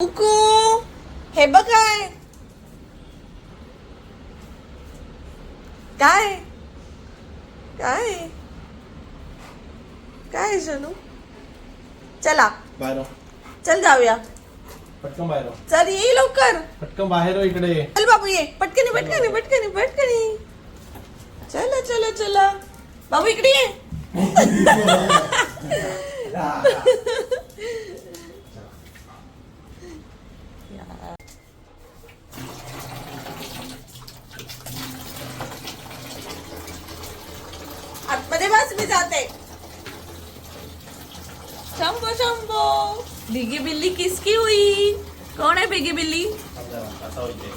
कुकू हे बघ काय काय काय काय जनू चला बाहेर चल जाऊया पटकन बाहेर चल ये लवकर पटकन बाहेर इकडे चल बाबू ये पटकनी पटकनी पटकनी पटकनी चला चला चला बाबू इकडे ये आतमध्ये बस मी जाते शंभो शंभो बिगी बिल्ली किसकी हुई कौन है बिगी बिल्ली असा होते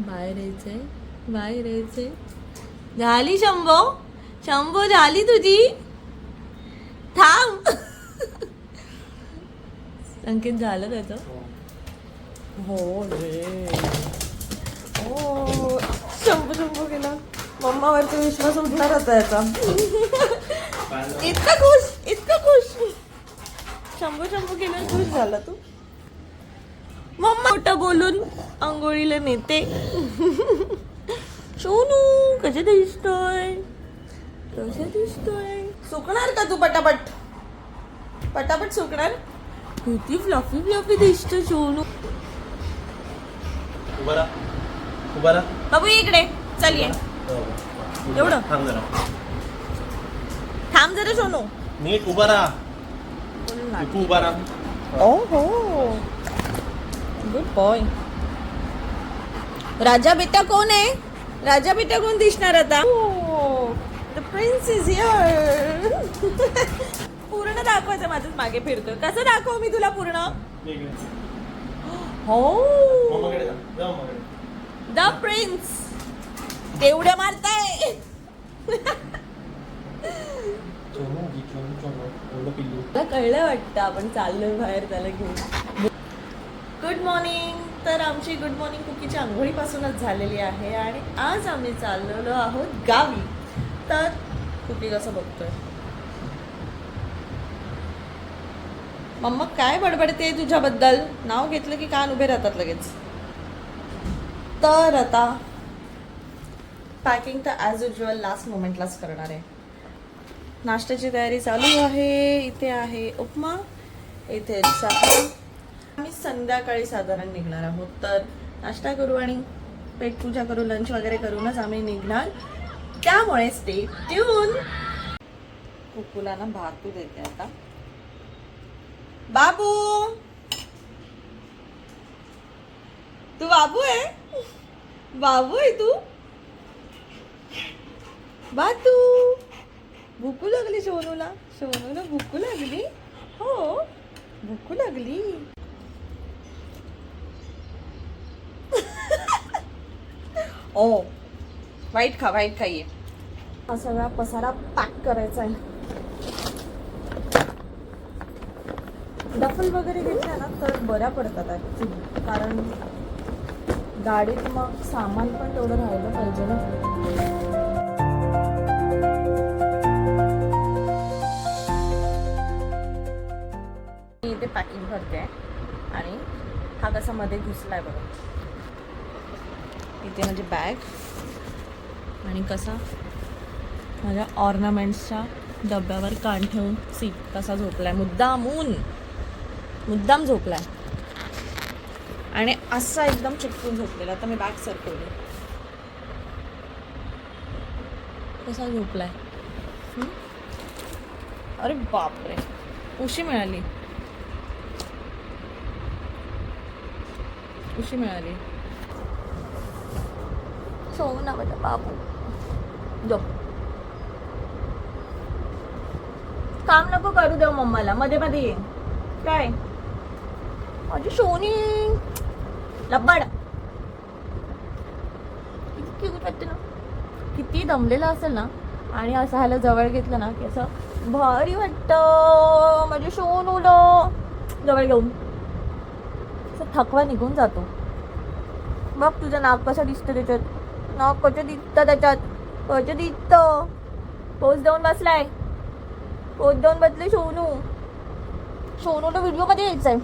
बाहेर यायचंय झाली शंभो शंभो झाली तुझी थांब संकेत झालं त्याचं हो रे ओ शंभू शंभू गेला मम्मावरचा विश्वास उठणार होता याचा इतका खुश शंभू शंभू गेला खुश झाला तू मम्मा मोठं बोलून आंघोळीला नेते सोनू कसे दिसतोय सुकणार का तू पटापट पटापट सुकणार किती फ्लफी फ्लफी दिसतो सोनू उभा राहा बाबू इकडे चल ये एवढं थांब जरा सोनू नीट उभा राहा तू उभा राहा ओ हो गुड बॉय राजा बेटा कोण आहे राजा बेटा कोण दिसणार आता द प्रिन्स इज हिअर पूर्ण दाखवायचं माझंच मागे फिरतोय कसं दाखव मी तुला पूर्ण हो द प्रिन्स तेवढ्या मारताय मला कळलं वाटतं आपण चाललोय बाहेर त्याला घेऊन गुड मॉर्निंग तर आमची गुड मॉर्निंग कुकीची आंघोळीपासूनच झालेली आहे आणि आज आम्ही चाललेलो आहोत गावी तर कुकी कसं बघतोय मम्मा काय बडबडते तुझ्याबद्दल नाव घेतलं की कान उभे राहतात लगेच तर आता पॅकिंग तर ॲज युजल लास्ट मोमेंटलाच करणार आहे नाश्त्याची तयारी चालू आहे इथे आहे उपमा इथे चहा आम्ही संध्याकाळी साधारण निघणार आहोत तर नाश्ता करू आणि पेटपूजा करू लंच वगैरे करूनच आम्ही निघणार त्यामुळे स्टे ट्यून कुकूला ना भातू देते आता बाबू तू बाबू आहे तू बातू भूकू लागली सोनूला भूकू लागली हो भूकू लागली ओ वाईट खाईये हा सगळा पसारा पॅक करायचा आहे डफल वगैरे घेतल्या ना तर बऱ्या पडतात ॲक्च्युली कारण गाडीत मग सामान पण तेवढं राहिलं पाहिजे ना मी इथे पॅकिंग करते आणि हा कसा मध्ये घुसलाय बघा इथे माझी बॅग आणि कसा माझ्या ऑर्नामेंट्सच्या डब्यावर कान ठेवून सीट कसा झोपलाय मुद्दाम झोपलाय आणि असा एकदम चिटकून झोपलेला आता मी बॅग सरकवली कसा झोपलाय अरे बापरे उशी मिळाली सोनू ना बेटा बाबू जो काम नको करू देऊ मम्माला मध्ये मध्ये ये काय माझी सोनी लब्बाड किती क्यूट वाटते ना किती दमलेला असेल ना आणि असं ह्याला जवळ घेतलं ना की असं भारी वाटतं माझी सोनूला जवळ घेऊन असं थकवा निघून जातो बघ तुझं नाक कसं दिसतं त्याच्यात नाक कसं दिसतं त्याच्यात कसं दिसतं पोच देऊन बसलाय दोन बदले सोनू. सोनूला व्हिडिओ मध्ये यायचंय.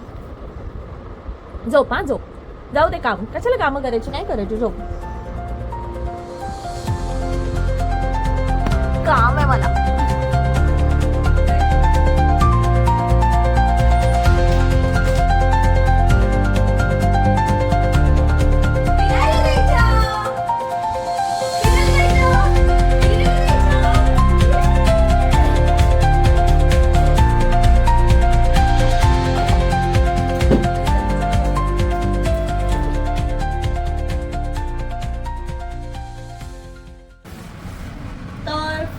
झोप हा झोप. जाऊ दे काम. कशाला कामं करायची नाही करायची. झोप. काम आहे मला.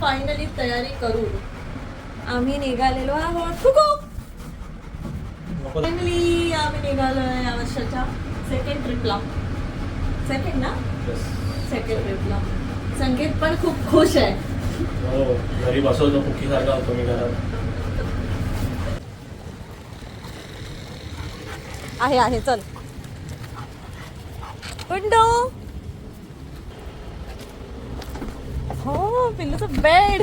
फायनली तयारी करून आम्ही निघालेलो आहोत. फायनली आम्ही निघालोय या वर्षाच्या सेकंड ट्रिपला. सेकंड ना? सेकंड ट्रिपला. संगीत पण खूप खुश आहे. हो, घरी बसवतो कुकी सारखा होतो मी घरात. आहे चल. विंडो. हो पिल्लूचं बेड.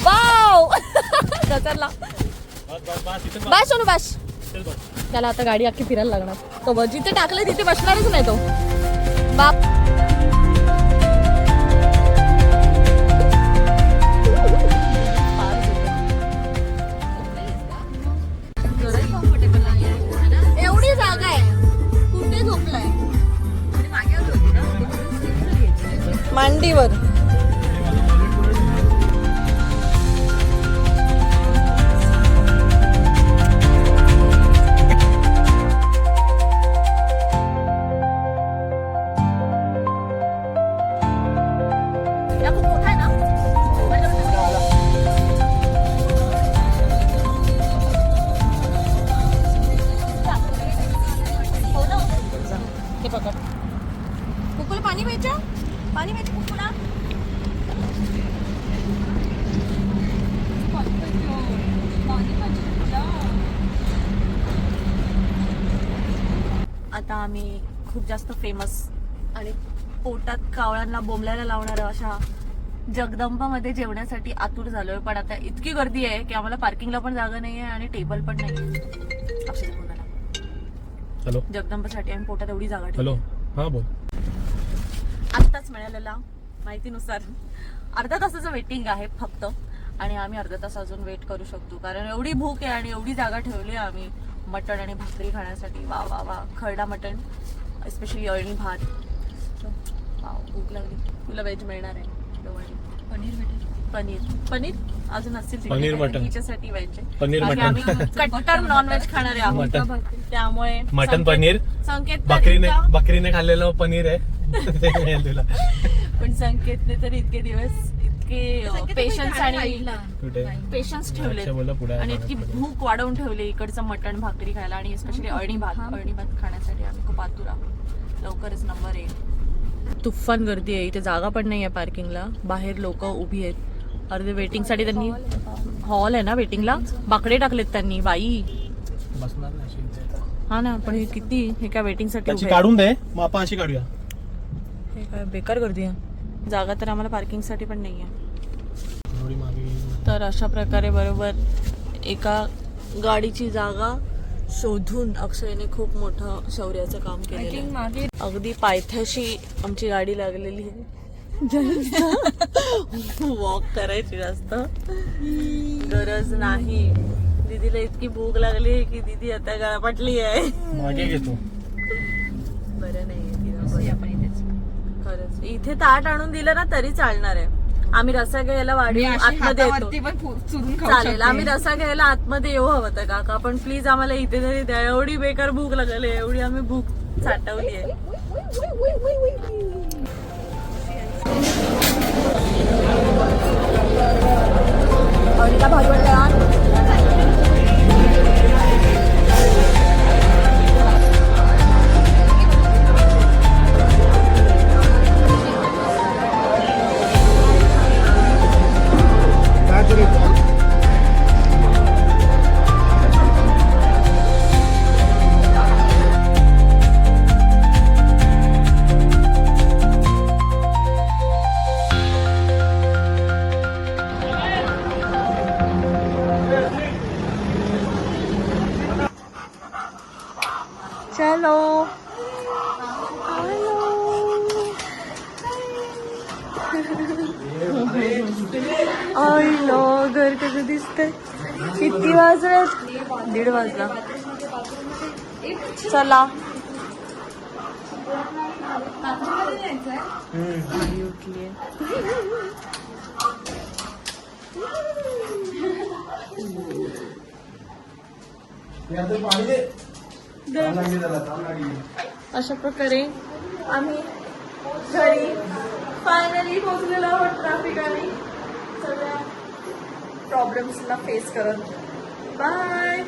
वाव. गचरला. बस सोनू बस. त्याला आता गाडी अख्खी फिरायला लागणार. तो जिथे टाकलंय तिथे बसणारच नाही तो. बाप. एवढी जागा आहे. कुठे झोपलाय? मांडीवर. कुकुला पाणी प्यायचं. पाणी प्यायचं कुकुला. आता आम्ही खूप जास्त फेमस आणि पोटात कावळ्यांना बोंबलायला लावणाऱ्या अशा जगदंबामध्ये जेवण्यासाठी आतुर झालोय. पण आता इतकी गर्दी आहे की आम्हाला पार्किंगला पण जागा नाहीये आणि टेबल पण नाहीये. हॅलो. जगदंबासाठी आम्ही पोटात एवढी जागा ठेवली. हॅलो. हा बोल. आत्ताच मिळालेला माहितीनुसार अर्धा तासाचं वेटिंग आहे फक्त. आणि आम्ही अर्धा तास अजून वेट करू शकतो कारण एवढी भूक आहे आणि एवढी जागा ठेवली आहे आम्ही मटण आणि भाकरी खाण्यासाठी. वा वा वा. खरडा मटण स्पेशली अळणी भात. वाव भूक लागली. तुला व्हेज मिळणार आहे. पनीर भेटेल. पनीर अजून असतील पनीर मटण तिच्यासाठी व्हेज. पनीर मटण. आम्ही कट्टर नॉन व्हेज खाणारे आहोत त्यामुळे मटन पनीर. संकेत बकरीने खाल्लेलं पनीर आहे. तुला पण संकेतने तर इतके दिवस इतके पेशन्स आणि पेशन्स ठेवले आणि इतकी भूक वाढवून ठेवली इकडचं मटण भाकरी खायला आणि स्पेशली अळणी भात खाण्यासाठी आम्ही खूप आतुर आहोत. लवकरच नंबर येईल. तुफान गर्दी आहे इथे. जागा पण नाही आहे पार्किंगला. बाहेर लोक उभी आहेत. अर्धे वेटिंग साठी. त्यांनी हॉल आहे ना वेटिंगला. बाकडे टाकलेत त्यांनी. बाई हा ना. पण हे किती हे काय वेटिंग साठी काढून दे मग आपण अशी काढूया. हे काय बेकार गर्दी आहे. जागा तर आम्हाला पार्किंग साठी पण नाहीये. तर अशा प्रकारे बरोबर एका गाडीची जागा शोधून अक्षयने खूप मोठं शौर्याचं काम केलं. अगदी पायथ्याशी आमची गाडी लागलेली आहे. वॉक करायची जास्त गरज नाही. दीदीला इतकी भूक लागली की दीदी आता गळपाटली आहे. मागे घेतो. बरं नाही खरंच. इथे ताट आणून दिलं ना तरी चालणार आहे. आम्ही रस्सा घ्यायला वाढी आतमध्ये येतो. चालेल. आम्ही रस्सा घ्यायला आतमध्ये येऊ हवं तर काका पण प्लीज आम्हाला इथे तरी द्या. एवढी बेकार भूक लागली. एवढी आम्ही भूक साठवली आहे. आईला घर कसं दिसतंय. किती वाजले? 1:30 वाजला. चला आई उठलीये. अशा प्रकारे आम्ही घरी फायनली पोहोचलेलो आहोत. ट्रॅफिक आणि सगळ्या प्रॉब्लेम्सला फेस करत. बाय.